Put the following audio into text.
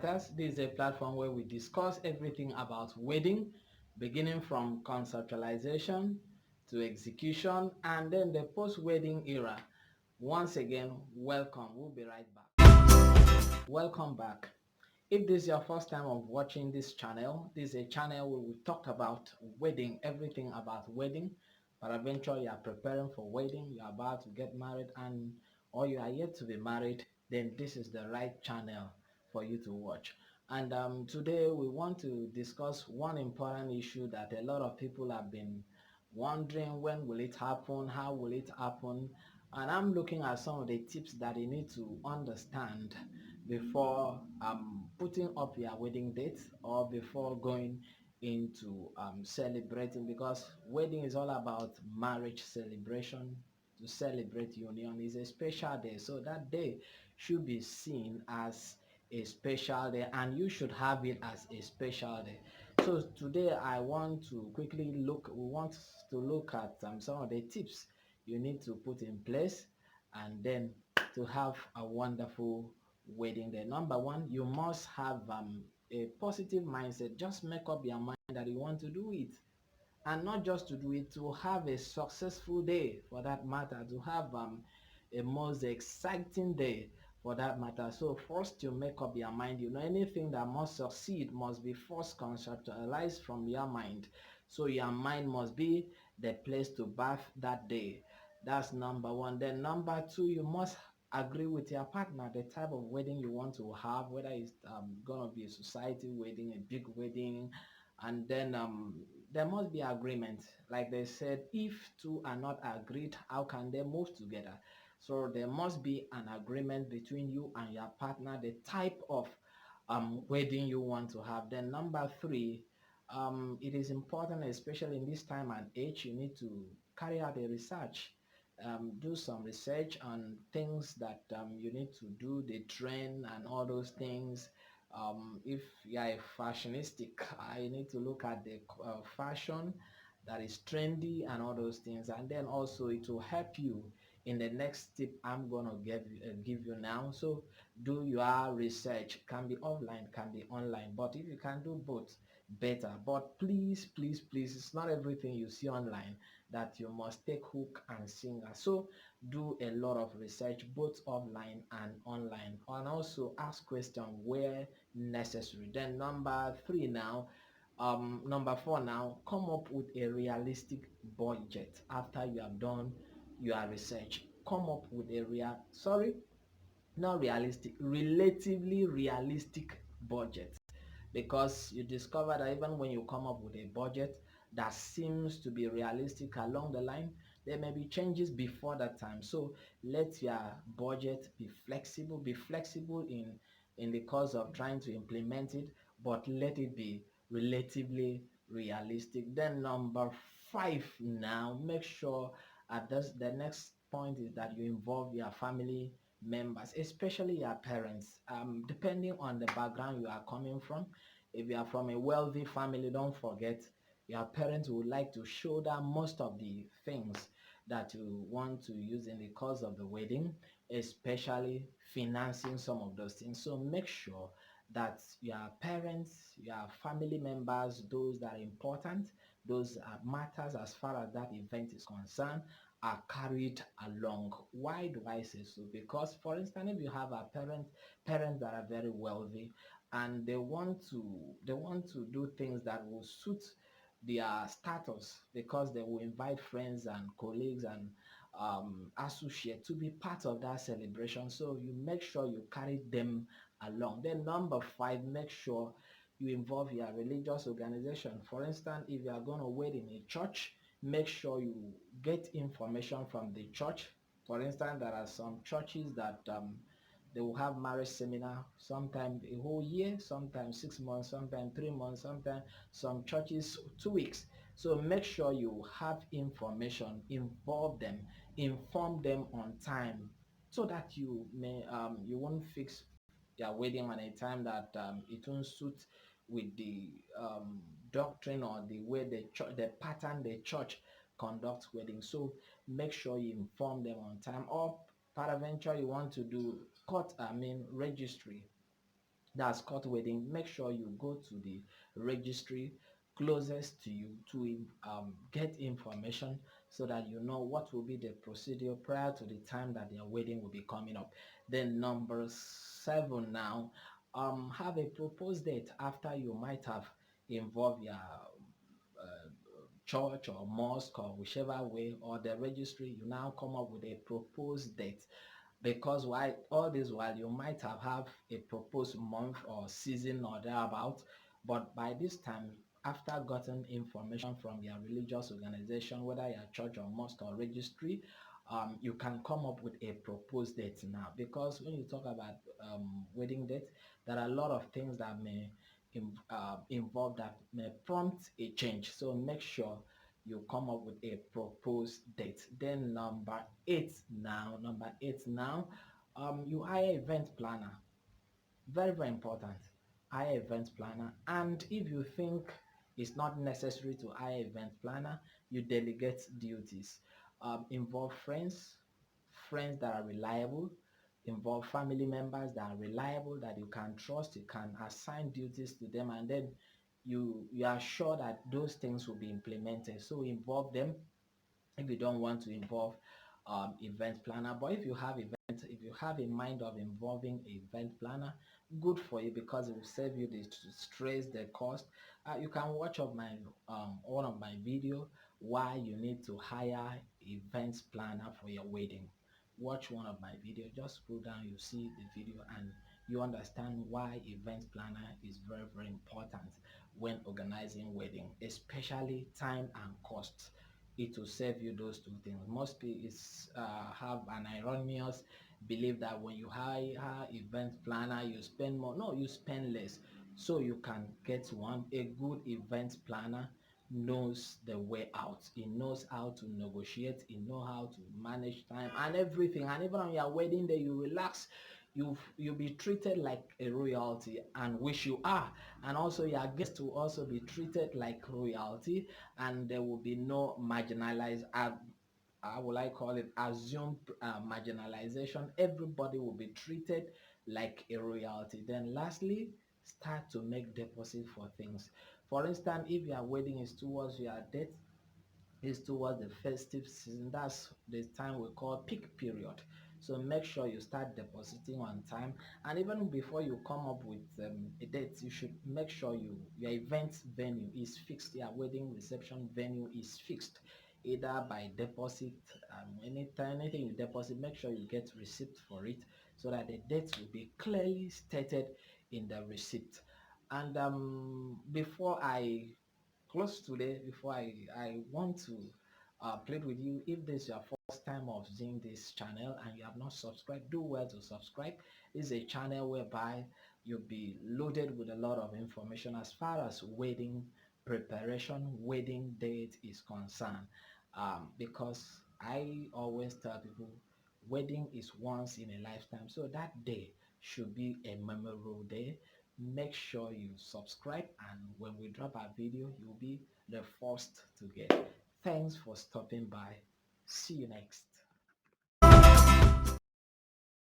Matters. This is a platform where we discuss everything about wedding, beginning from conceptualization to execution and then the post-wedding era. Once again, welcome. We'll be right back. Welcome back. If this is your first time of watching this channel, this is a channel where we talk about wedding, everything about wedding. But eventually you are preparing for wedding, you are about to get married and or you are yet to be married, then this is the right channel for you to watch. And today we want to discuss one important issue that a lot of people have been wondering: when will it happen, how will it happen? And I'm looking at some of the tips that you need to understand before putting up your wedding date or before going into celebrating, because wedding is all about marriage celebration. To celebrate union is a special day, so that day should be seen as a special day and you should have it as a special day. So today I want to quickly look we want to look at some of the tips you need to put in place and then to have a wonderful wedding day. Number one, you must have a positive mindset. Just make up your mind that you want to do it, and not just to do it, to have a successful day for that matter, to have a most exciting day for that matter. So first you make up your mind. Anything that must succeed must be first conceptualized from your mind. So your mind must be the place to birth that day. That's number one. Then number two, you must agree with your partner the type of wedding you want to have, whether it's gonna be a society wedding, a big wedding, and then there must be agreement. Like they said, if two are not agreed, how can they move together? So there must be an agreement between you and your partner, the type of wedding you want to have. Then number three, it is important, especially in this time and age, you need to carry out a research. Do some research on things that you need to do, the trend and all those things. If you are a fashionistic, I need to look at the fashion that is trendy and all those things, and then also it will help you in the next tip I'm gonna give you now. So do your research. Can be offline, can be online, but if you can do both, better. But please, please, please, it's not everything you see online that you must take hook and sinker. So do a lot of research both offline and online, and also ask questions where necessary. Then number three now, number four now, come up with a realistic budget after you have done your research. Come up with a not realistic, relatively realistic budget, because you discover that even when you come up with a budget that seems to be realistic along the line, there may be changes before that time. So let your budget be flexible in the course of trying to implement it, but let it be relatively realistic. Then number five now, make sure at this the next point is that you involve your family members, especially your parents. Depending on the background you are coming from, if you are from a wealthy family, don't forget your parents would like to shoulder most of the things that you want to use in the course of the wedding, especially financing some of those things. So make sure that your parents, your family members, those that are important, those matters as far as that event is concerned, are carried along. Why do I say so? Because for instance, if you have a parents that are very wealthy and they want to do things that will suit their status, because they will invite friends and colleagues and associates to be part of that celebration. So you make sure you carry them along. Then number five, make sure you involve your religious organization. For instance, if you are going to wed in a church, make sure you get information from the church. For instance, there are some churches that they will have marriage seminar, sometimes a whole year, sometimes 6 months, sometimes 3 months, sometimes some churches 2 weeks. So make sure you have information, involve them, inform them on time, so that you won't fix your wedding at a time that it won't suit with the doctrine or the way the pattern the church conducts weddings. So make sure you inform them on time. Or peradventure you want to do registry, that's court wedding, make sure you go to the registry closest to you to get information so that you know what will be the procedure prior to the time that their wedding will be coming up. Then number 7 now, have a proposed date after you might have involved your church or mosque or whichever way, or the registry. You now come up with a proposed date, because why all this while you might have a proposed month or season or thereabout, but by this time, after gotten information from your religious organization, whether your church or mosque or registry, you can come up with a proposed date now. Because when you talk about wedding date, there are a lot of things that may involve, that may prompt a change. So make sure you come up with a proposed date. Then number eight now, you hire event planner. Very, very important. Hire event planner. And if you think it's not necessary to hire event planner, you delegate duties. Involve friends that are reliable. Involve family members that are reliable, that you can trust. You can assign duties to them, and then you are sure that those things will be implemented. So involve them if you don't want to involve event planner. But if you have a mind of involving event planner, good for you, because it will save you the stress, the cost. You can watch up my one of my video, why you need to hire event planner for your wedding. Watch one of my video, just scroll down, you see the video, and you understand why event planner is very, very important when organizing wedding, especially time and cost. It will save you those two things. Most people have an erroneous belief that when you hire event planner, you spend more. No, you spend less. So you can get one. A good event planner knows the way out. He knows how to negotiate. He knows how to manage time and everything. And even on your wedding day, you relax. You'll be treated like a royalty, and which you are. And also your guests will also be treated like royalty, and there will be no marginalized, how will I call it, assumed marginalization. Everybody will be treated like a royalty. Then lastly, start to make deposit for things. For instance, if your wedding is towards your death, is towards the festive season, that's the time we call peak period. So make sure you start depositing on time, and even before you come up with a date, you should make sure your event venue is fixed. Your wedding reception venue is fixed, either by deposit. Anything you deposit, make sure you get receipt for it, so that the date will be clearly stated in the receipt. And before I close today, before I want to plead with you, if this is your first time of seeing this channel and you have not subscribed, do well to subscribe. This is a channel whereby you'll be loaded with a lot of information as far as wedding preparation, wedding date is concerned. Because I always tell people, wedding is once in a lifetime, so that day should be a memorable day. Make sure you subscribe, and when we drop our video, you'll be the first to get. Thanks for stopping by. See you next.